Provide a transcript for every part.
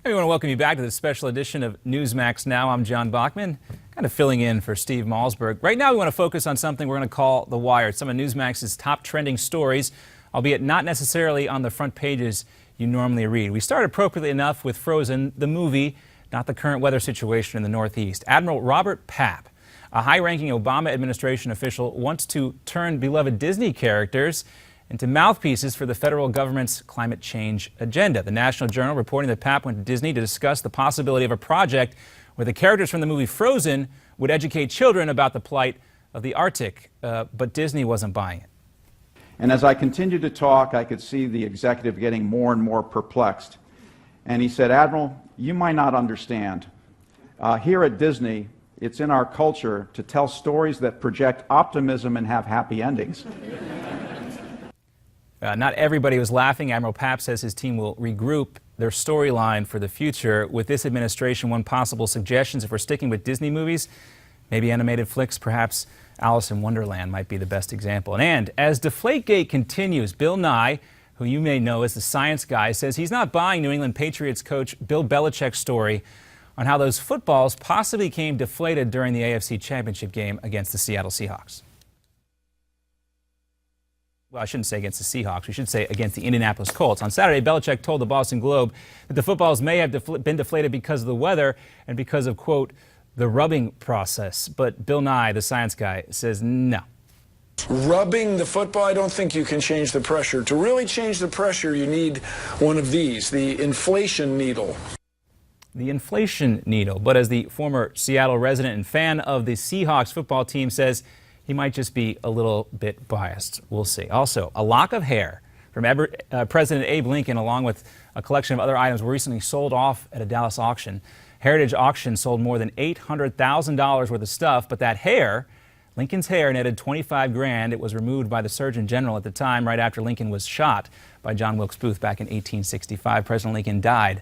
Hey, we want to welcome you back to this special edition of Newsmax Now. I'm John Bachman, kind of filling in for Steve Malsberg. Right now we want to focus on something we're going to call The Wire. Some of Newsmax's top trending stories, albeit not necessarily on the front pages you normally read. We start appropriately enough with Frozen, the movie, not the current weather situation in the Northeast. Admiral Robert Papp, a high-ranking Obama administration official, wants to turn beloved Disney characters into mouthpieces for the federal government's climate change agenda. The National Journal reporting that Papp went to Disney to discuss the possibility of a project where the characters from the movie Frozen would educate children about the plight of the Arctic, but Disney wasn't buying it. And as I continued to talk, I could see the executive getting more and more perplexed. And he said, "Admiral, you might not understand. Here at Disney, it's in our culture to tell stories that project optimism and have happy endings." Not everybody was laughing. Admiral Papp says his team will regroup their storyline for the future. With this administration, one possible suggestion, if we're sticking with Disney movies, maybe animated flicks, perhaps Alice in Wonderland might be the best example. And as Deflategate continues, Bill Nye, who you may know as the science guy, says he's not buying New England Patriots coach Bill Belichick's story on how those footballs possibly came deflated during the AFC Championship game against the Seattle Seahawks. Well, I shouldn't say against the Seahawks. We should say against the Indianapolis Colts. On Saturday, Belichick told the Boston Globe that the footballs may have been deflated because of the weather and because of, quote, the rubbing process. But Bill Nye, the science guy, says no. Rubbing the football, I don't think you can change the pressure. To really change the pressure, you need one of these, the inflation needle. The inflation needle. But as the former Seattle resident and fan of the Seahawks football team says, he might just be a little bit biased. We'll see. Also, a lock of hair from President Abe Lincoln, along with a collection of other items, were recently sold off at a Dallas auction. Heritage Auction sold more than $800,000 worth of stuff, but that hair, Lincoln's hair, netted $25 grand. It was removed by the Surgeon General at the time, right after Lincoln was shot by John Wilkes Booth back in 1865. President Lincoln died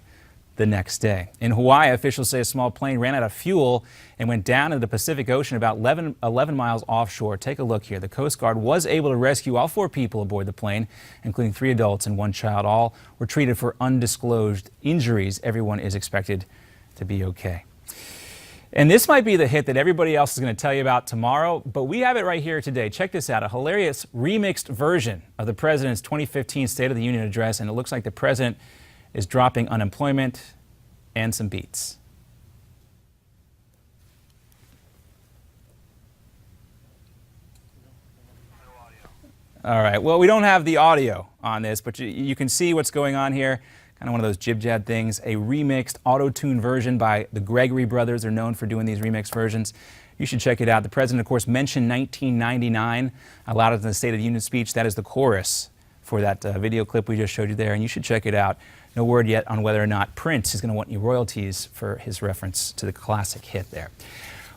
the next day. In Hawaii, officials say a small plane ran out of fuel and went down into the Pacific Ocean about 11 miles offshore. Take a look here. The Coast Guard was able to rescue all 4 people aboard the plane, including 3 adults and 1 child. All were treated for undisclosed injuries. Everyone is expected to be okay. And this might be the hit that everybody else is going to tell you about tomorrow, but we have it right here today. Check this out, a hilarious remixed version of the president's 2015 State of the Union address, and it looks like the president is dropping unemployment and some beats. All right, well, we don't have the audio on this, but you can see what's going on here. Kind of one of those jib-jab things, a remixed auto-tune version by the Gregory brothers. They're known for doing these remixed versions. You should check it out. The president, of course, mentioned 1999 aloud in the State of the Union speech. That is the chorus for that video clip we just showed you there, and you should check it out. No word yet on whether or not Prince is going to want any royalties for his reference to the classic hit there.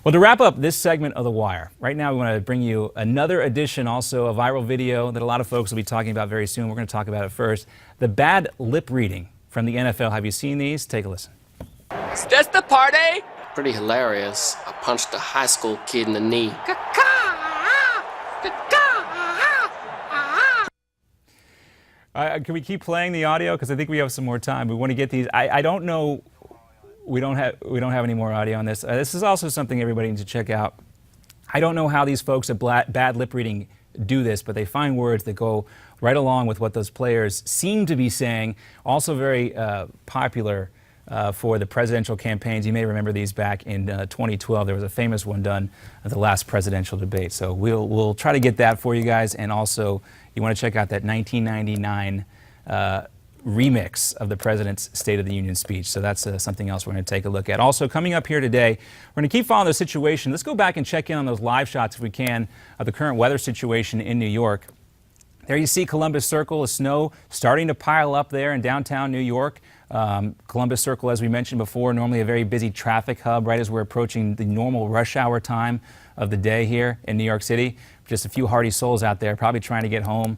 Well, to wrap up this segment of The Wire, right now we want to bring you another edition, also a viral video that a lot of folks will be talking about very soon. We're going to talk about it first. The bad lip reading from the NFL. Have you seen these? Take a listen. Is this the party? Pretty hilarious. I punched a high school kid in the knee. Can we keep playing the audio? Because I think we have some more time. We want to get these. I don't know. We don't have any more audio on this. This is also something everybody needs to check out. I don't know how these folks at bad lip reading do this, but they find words that go right along with what those players seem to be saying. Also very popular for the presidential campaigns. You may remember these back in 2012. There was a famous one done at the last presidential debate. So we'll try to get that for you guys. And also, you want to check out that 1999 remix of the president's State of the Union speech. So that's something else we're going to take a look at. Also, coming up here today, we're going to keep following the situation. Let's go back and check in on those live shots, if we can, of the current weather situation in New York. There you see Columbus Circle, the snow starting to pile up there in downtown New York. Columbus Circle, as we mentioned before, normally a very busy traffic hub right as we're approaching the normal rush hour time of the day here in New York City. Just a few hardy souls out there probably trying to get home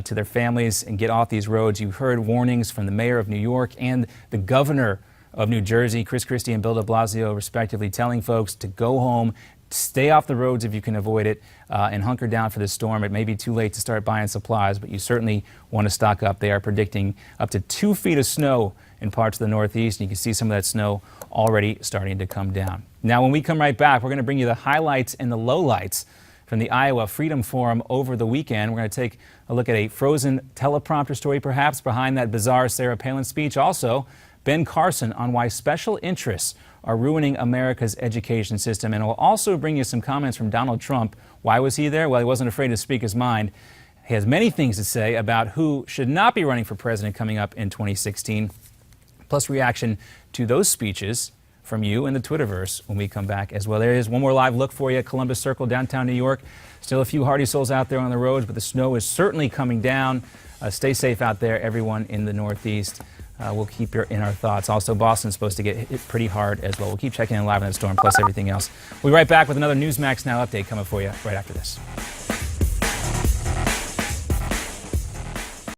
to their families and get off these roads. You've heard warnings from the mayor of New York and the governor of New Jersey, Chris Christie and Bill de Blasio, respectively, telling folks to go home, Stay off the roads if you can avoid it, and hunker down for the storm. It may be too late to start buying supplies, but you certainly want to stock up. They are predicting up to 2 feet of snow in parts of the Northeast, and you can see some of that snow already starting to come down. Now, when we come right back, we're going to bring you the highlights and the lowlights from the Iowa Freedom Forum over the weekend. We're going to take a look at a frozen teleprompter story, perhaps, behind that bizarre Sarah Palin speech. Also, Ben Carson on why special interests are ruining America's education system. And we'll also bring you some comments from Donald Trump. Why was he there? Well, he wasn't afraid to speak his mind. He has many things to say about who should not be running for president coming up in 2016, plus reaction to those speeches from you in the Twitterverse when we come back as well. There is one more live look for you at Columbus Circle, downtown New York. Still a few hardy souls out there on the roads, but the snow is certainly coming down. Stay safe out there, everyone in the Northeast. We'll keep you in our thoughts. Also, Boston's supposed to get hit pretty hard as well. We'll keep checking in live on the storm, plus everything else. We'll be right back with another Newsmax Now update coming for you right after this.